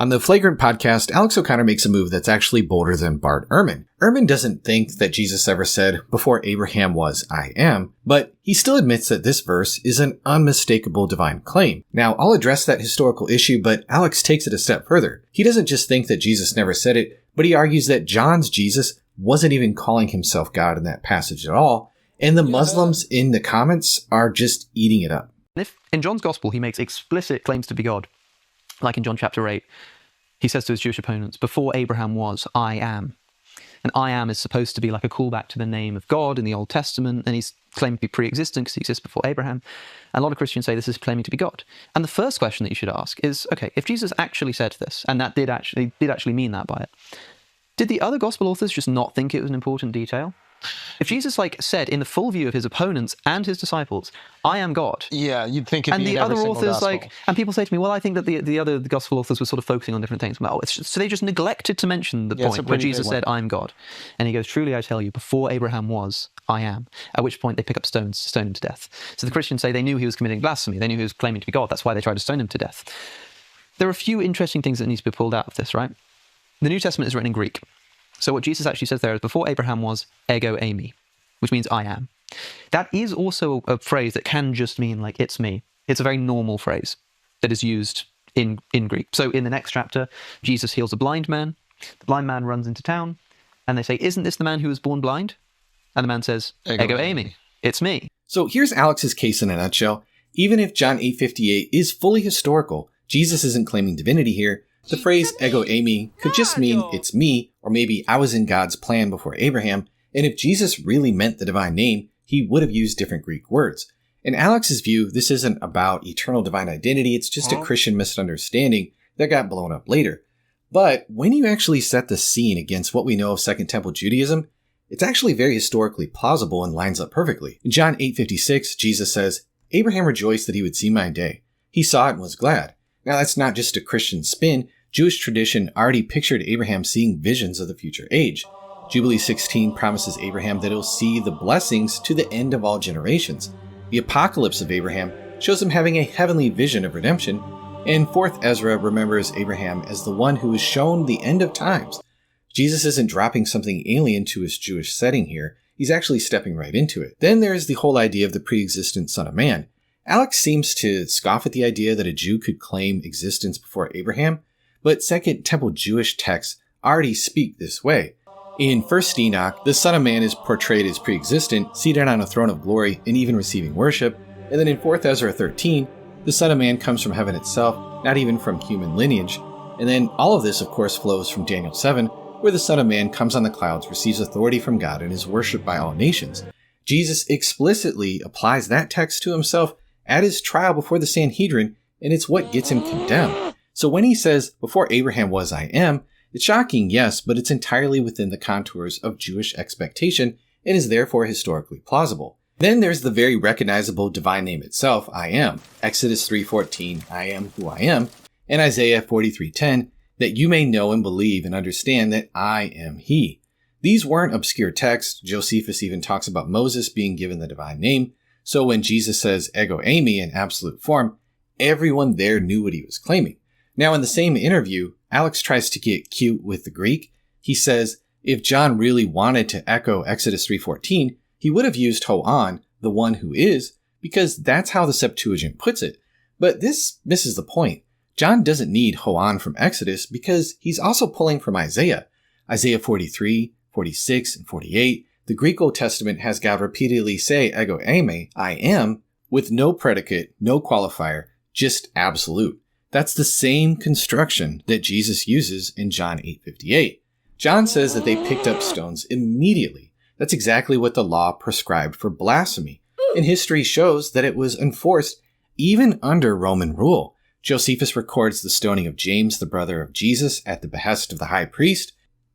On the Flagrant Podcast, Alex O'Connor makes a move that's actually bolder than Bart Ehrman. Ehrman doesn't think that Jesus ever said, "Before Abraham was, I am," but he still admits that this verse is an unmistakable divine claim. Now, I'll address that historical issue, but Alex takes it a step further. He doesn't just think that Jesus never said it, but he argues that John's Jesus wasn't even calling himself God in that passage at all, and the Muslims in the comments are just eating it up. If in John's Gospel he makes explicit claims to be God, like in John chapter 8, he says to his Jewish opponents, "Before Abraham was, I am." And I am is supposed to be like a callback to the name of God in the Old Testament, and he's claimed to be pre-existent because he exists before Abraham. And a lot of Christians say this is claiming to be God. And the first question that you should ask is, okay, if Jesus actually said this, and that did actually mean that by it, did the other gospel authors just not think it was an important detail? If Jesus said in the full view of his opponents and his disciples, "I am God," yeah, you'd think it'd and be the in every other single authors gospel. and people say to me, "Well, I think that the other gospel authors were sort of focusing on different things." Well, so they just neglected to mention the point where Jesus said, "I'm God," and he goes, "Truly I tell you, before Abraham was, I am." At which point they pick up stones to stone him to death. So the Christians say they knew he was committing blasphemy. They knew he was claiming to be God. That's why they tried to stone him to death. There are a few interesting things that need to be pulled out of this, right? The New Testament is written in Greek. So what Jesus actually says there is, "Before Abraham was, ego eimi," which means I am. That is also a phrase that can just mean it's me. It's a very normal phrase that is used in Greek. So in the next chapter, Jesus heals a blind man. The blind man runs into town, and they say, "Isn't this the man who was born blind?" And the man says, "Ego eimi, it's me." So here's Alex's case in a nutshell. Even if John 8:58 is fully historical, Jesus isn't claiming divinity here. The phrase ego eimi could just mean it's me, or maybe I was in God's plan before Abraham. And if Jesus really meant the divine name, he would have used different Greek words. In Alex's view, this isn't about eternal divine identity, it's just a Christian misunderstanding that got blown up later. But when you actually set the scene against what we know of Second Temple Judaism, it's actually very historically plausible and lines up perfectly. In John 8:56, Jesus says, "Abraham rejoiced that he would see my day. He saw it and was glad." Now that's not just a Christian spin. Jewish tradition already pictured Abraham seeing visions of the future age. Jubilee 16 promises Abraham that he'll see the blessings to the end of all generations. The apocalypse of Abraham shows him having a heavenly vision of redemption, and 4th Ezra remembers Abraham as the one who is shown the end of times. Jesus isn't dropping something alien to his Jewish setting here, he's actually stepping right into it. Then there's the whole idea of the pre-existent Son of Man. Alex seems to scoff at the idea that a Jew could claim existence before Abraham, but Second Temple Jewish texts already speak this way. In 1st Enoch, the Son of Man is portrayed as pre-existent, seated on a throne of glory, and even receiving worship. And then in 4th Ezra 13, the Son of Man comes from heaven itself, not even from human lineage. And then all of this, of course, flows from Daniel 7, where the Son of Man comes on the clouds, receives authority from God, and is worshipped by all nations. Jesus explicitly applies that text to himself at his trial before the Sanhedrin, and it's what gets him condemned. So when he says, "Before Abraham was, I am," it's shocking, yes, but it's entirely within the contours of Jewish expectation and is therefore historically plausible. Then there's the very recognizable divine name itself, I am. Exodus 3:14, I am who I am, and Isaiah 43:10, that you may know and believe and understand that I am he. These weren't obscure texts. Josephus even talks about Moses being given the divine name. So when Jesus says ego eimi in absolute form, everyone there knew what he was claiming. Now in the same interview, Alex tries to get cute with the Greek. He says, if John really wanted to echo Exodus 3:14, he would have used hoan, the one who is, because that's how the Septuagint puts it. But this misses the point. John doesn't need hoan from Exodus because he's also pulling from Isaiah. Isaiah 43, 46, and 48, the Greek Old Testament has God repeatedly say ego eimi, I am, with no predicate, no qualifier, just absolute. That's the same construction that Jesus uses in John 8:58. John says that they picked up stones immediately. That's exactly what the law prescribed for blasphemy. And history shows that it was enforced even under Roman rule. Josephus records the stoning of James, the brother of Jesus, at the behest of the high priest.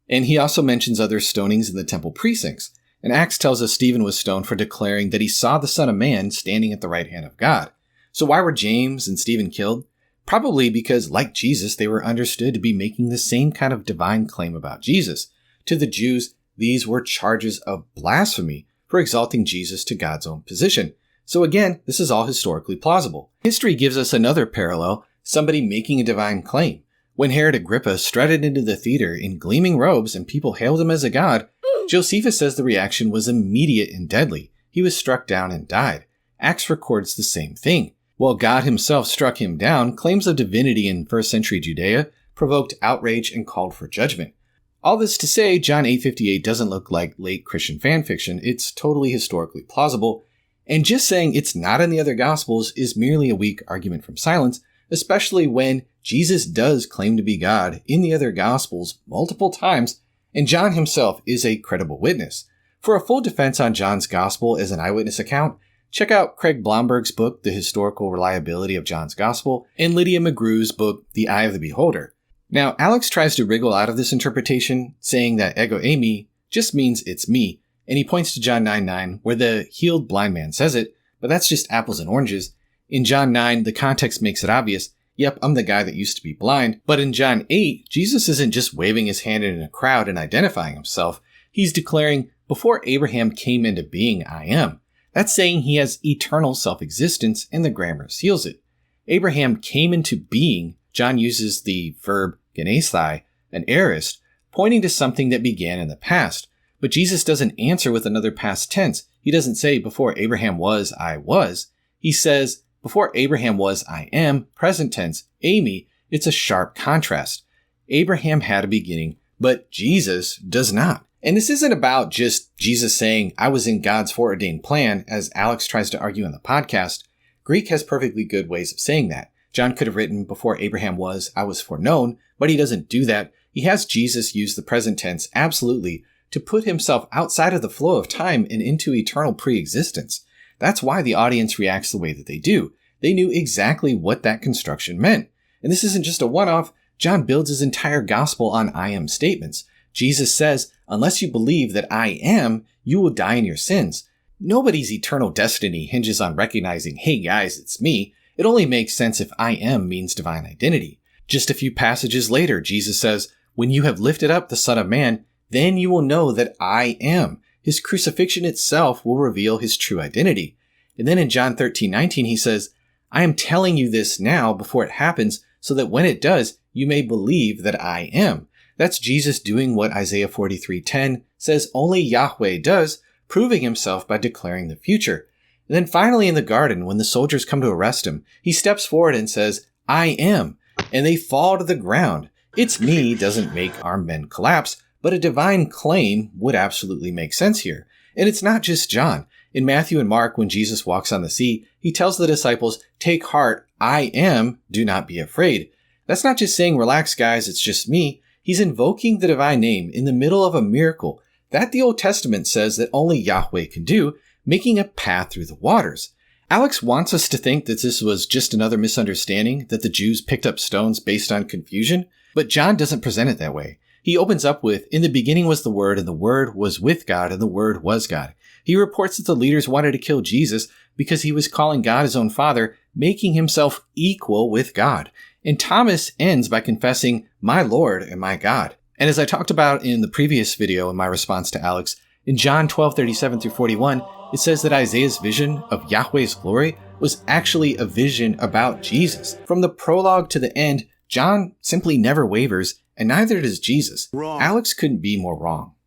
And he also mentions other stonings in the temple precincts. And Acts tells us Stephen was stoned for declaring that he saw the Son of Man standing at the right hand of God. So why were James and Stephen killed? Probably because, like Jesus, they were understood to be making the same kind of divine claim about Jesus. To the Jews, these were charges of blasphemy for exalting Jesus to God's own position. So again, this is all historically plausible. History gives us another parallel, somebody making a divine claim. When Herod Agrippa strutted into the theater in gleaming robes and people hailed him as a god, Josephus says the reaction was immediate and deadly. He was struck down and died. Acts records the same thing. While God himself struck him down, claims of divinity in first century Judea provoked outrage and called for judgment. All this to say, John 8:58 doesn't look like late Christian fan fiction. It's totally historically plausible. And just saying it's not in the other Gospels is merely a weak argument from silence, especially when Jesus does claim to be God in the other Gospels multiple times, and John himself is a credible witness. For a full defense on John's Gospel as an eyewitness account, check out Craig Blomberg's book, The Historical Reliability of John's Gospel, and Lydia McGrew's book, The Eye of the Beholder. Now, Alex tries to wriggle out of this interpretation, saying that ego eimi just means it's me, and he points to John 9:9, where the healed blind man says it, but that's just apples and oranges. In John 9, the context makes it obvious, yep, I'm the guy that used to be blind. But in John 8, Jesus isn't just waving his hand in a crowd and identifying himself. He's declaring, before Abraham came into being, I am. That's saying he has eternal self-existence, and the grammar seals it. Abraham came into being. John uses the verb genesthai, an aorist, pointing to something that began in the past. But Jesus doesn't answer with another past tense. He doesn't say, before Abraham was, I was. He says, before Abraham was, I am, present tense, eimi. It's a sharp contrast. Abraham had a beginning, but Jesus does not. And this isn't about just Jesus saying, I was in God's foreordained plan, as Alex tries to argue in the podcast. Greek has perfectly good ways of saying that. John could have written, before Abraham was, I was foreknown, but he doesn't do that. He has Jesus use the present tense, absolutely, to put himself outside of the flow of time and into eternal pre-existence. That's why the audience reacts the way that they do. They knew exactly what that construction meant. And this isn't just a one-off. John builds his entire gospel on I am statements. Jesus says, unless you believe that I am, you will die in your sins. Nobody's eternal destiny hinges on recognizing, hey guys, it's me. It only makes sense if I am means divine identity. Just a few passages later, Jesus says, when you have lifted up the Son of Man, then you will know that I am. His crucifixion itself will reveal his true identity. And then in John 13:19, he says, I am telling you this now before it happens, so that when it does, you may believe that I am. That's Jesus doing what Isaiah 43:10 says only Yahweh does, proving himself by declaring the future. And then finally in the garden, when the soldiers come to arrest him, he steps forward and says, I am. And they fall to the ground. It's me doesn't make armed men collapse, but a divine claim would absolutely make sense here. And it's not just John. In Matthew and Mark, when Jesus walks on the sea, he tells the disciples, take heart, I am, do not be afraid. That's not just saying, relax guys, it's just me. He's invoking the divine name in the middle of a miracle that the Old Testament says that only Yahweh can do, making a path through the waters. Alex wants us to think that this was just another misunderstanding, that the Jews picked up stones based on confusion, but John doesn't present it that way. He opens up with, in the beginning was the Word, and the Word was with God, and the Word was God. He reports that the leaders wanted to kill Jesus because he was calling God his own Father, making himself equal with God. And Thomas ends by confessing, my Lord and my God. And as I talked about in the previous video in my response to Alex, in John 12:37-41, it says that Isaiah's vision of Yahweh's glory was actually a vision about Jesus. From the prologue to the end, John simply never wavers, and neither does Jesus. Wrong. Alex couldn't be more wrong.